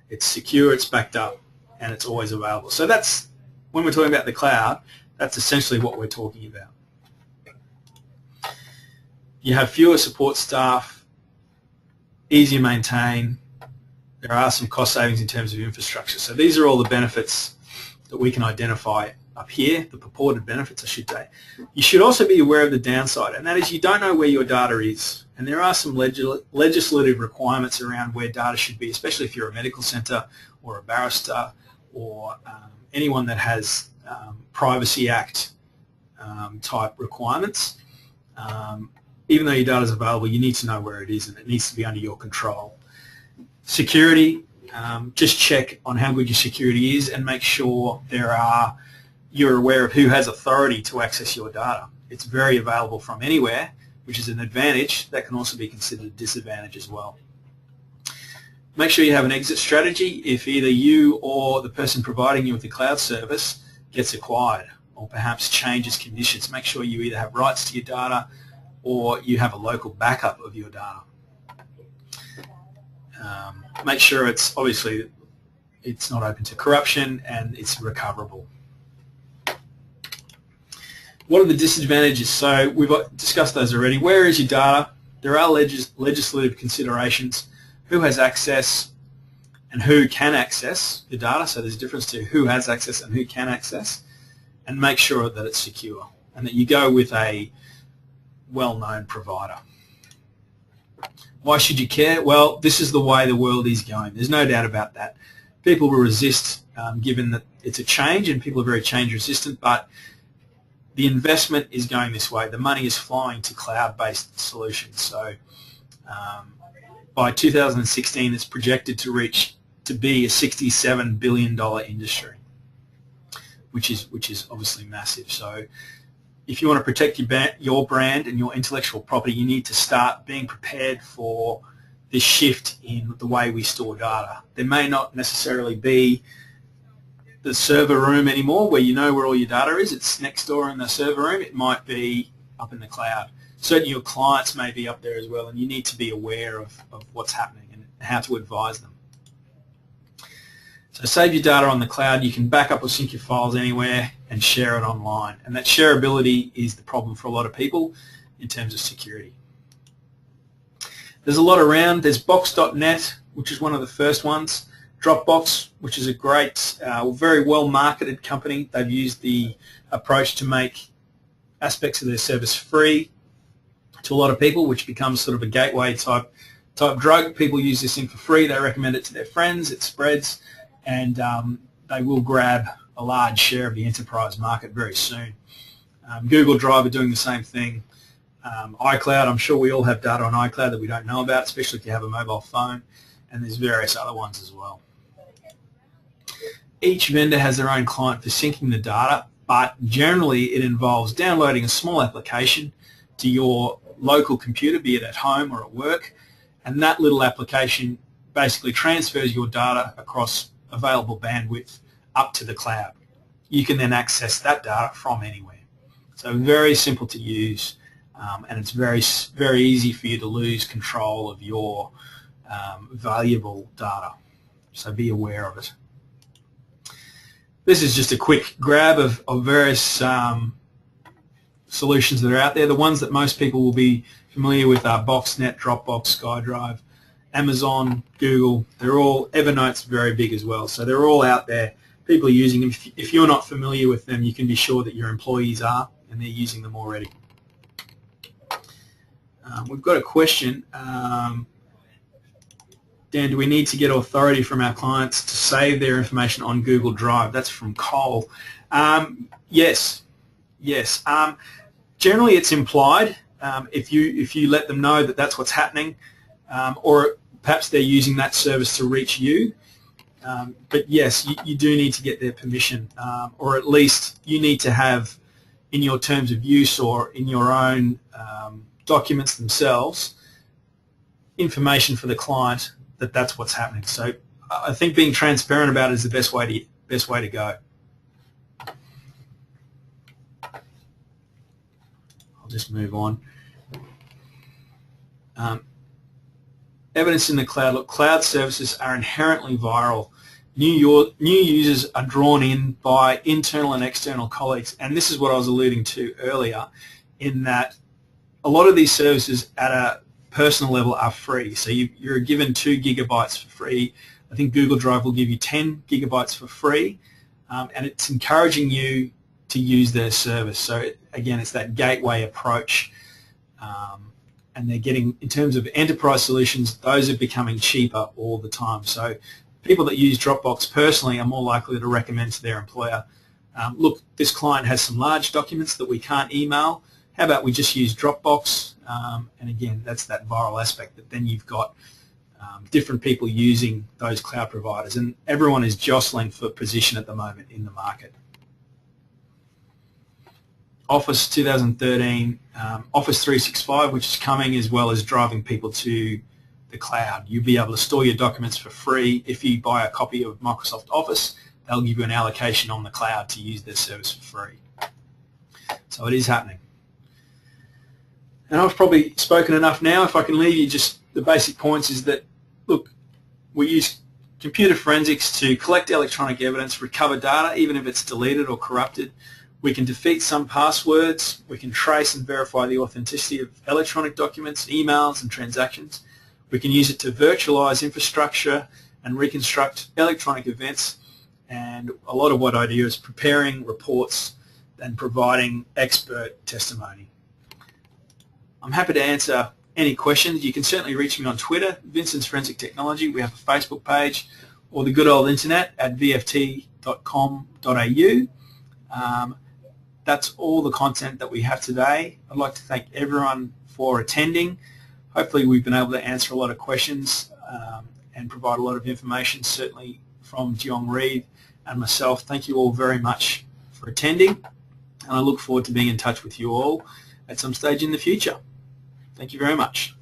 It's secure, it's backed up, and it's always available. So that's, when we're talking about the cloud, that's essentially what we're talking about. You have fewer support staff, easy to maintain. There are some cost savings in terms of infrastructure. So these are all the benefits that we can identify up here, the purported benefits, I should say. You should also be aware of the downside, and that is you don't know where your data is. And there are some legislative requirements around where data should be, especially if you're a medical centre or a barrister or anyone that has Privacy Act type requirements. Even though your data is available, you need to know where it is, and it needs to be under your control. Security, just check on how good your security is and make sure you're aware of who has authority to access your data. It's very available from anywhere, which is an advantage. That can also be considered a disadvantage as well. Make sure you have an exit strategy if either you or the person providing you with the cloud service gets acquired or perhaps changes conditions. Make sure you either have rights to your data or you have a local backup of your data. Make sure it's not open to corruption and it's recoverable. What are the disadvantages? So we've discussed those already. Where is your data? There are legislative considerations. Who has access and who can access the data? So there's a difference to who has access and who can access. And make sure that it's secure and that you go with a well-known provider. Why should you care? Well, this is the way the world is going. There's no doubt about that. People will resist given that it's a change and people are very change resistant, but the investment is going this way. The money is flowing to cloud-based solutions. So by 2016, it's projected to be a $67 billion industry, which is obviously massive. So if you want to protect your brand and your intellectual property, you need to start being prepared for this shift in the way we store data. There may not necessarily be the server room anymore where you know where all your data is. It's next door in the server room. It might be up in the cloud. Certainly your clients may be up there as well, and you need to be aware of what's happening and how to advise them. So save your data on the cloud. You can back up or sync your files anywhere and share it online. And that shareability is the problem for a lot of people in terms of security. There's a lot around. There's Box.net, which is one of the first ones. Dropbox, which is a great, very well-marketed company. They've used the approach to make aspects of their service free to a lot of people, which becomes sort of a gateway type drug. People use this thing for free. They recommend it to their friends. It spreads, and they will grab a large share of the enterprise market very soon. Google Drive are doing the same thing. iCloud, I'm sure we all have data on iCloud that we don't know about, especially if you have a mobile phone, and there's various other ones as well. Each vendor has their own client for syncing the data, but generally it involves downloading a small application to your local computer, be it at home or at work, and that little application basically transfers your data across available bandwidth up to the cloud. You can then access that data from anywhere. So very simple to use, and it's very, very easy for you to lose control of your valuable data. So be aware of it. This is just a quick grab of various solutions that are out there. The ones that most people will be familiar with are BoxNet, Dropbox, SkyDrive, Amazon, Google. They're all, Evernote's very big as well. So they're all out there. People are using them. If you're not familiar with them, you can be sure that your employees are, and they're using them already. We've got a question. Dan, do we need to get authority from our clients to save their information on Google Drive? That's from Cole. Yes. Yes. Generally, it's implied if you let them know that that's what's happening, or perhaps they're using that service to reach you. But yes, you do need to get their permission, or at least you need to have in your terms of use or in your own documents themselves information for the client that that's what's happening. So I think being transparent about it is the best way to go. I'll just move on. Evidence in the cloud. Look, cloud services are inherently viral. New users are drawn in by internal and external colleagues, and this is what I was alluding to earlier, in that a lot of these services at a personal level are free. So you're given 2 gigabytes for free. I think Google Drive will give you 10 gigabytes for free, and it's encouraging you to use their service. So again, it's that gateway approach, and they're getting, in terms of enterprise solutions, those are becoming cheaper all the time. So people that use Dropbox personally are more likely to recommend to their employer, look, this client has some large documents that we can't email. How about we just use Dropbox? And again, that's that viral aspect, that then you've got different people using those cloud providers, and everyone is jostling for position at the moment in the market. Office 2013, Office 365, which is coming, as well as driving people to the cloud. You'll be able to store your documents for free. If you buy a copy of Microsoft Office, they'll give you an allocation on the cloud to use their service for free. So it is happening. And I've probably spoken enough now. If I can leave you just the basic points, is that, look, we use computer forensics to collect electronic evidence, recover data, even if it's deleted or corrupted. We can defeat some passwords. We can trace and verify the authenticity of electronic documents, emails, and transactions. We can use it to virtualize infrastructure and reconstruct electronic events. And a lot of what I do is preparing reports and providing expert testimony. I'm happy to answer any questions. You can certainly reach me on Twitter, Vincents Forensic Technology. We have a Facebook page, or the good old internet at vft.com.au. That's all the content that we have today. I'd like to thank everyone for attending. Hopefully we've been able to answer a lot of questions and provide a lot of information, certainly from Jonge and myself. Thank you all very much for attending, and I look forward to being in touch with you all at some stage in the future. Thank you very much.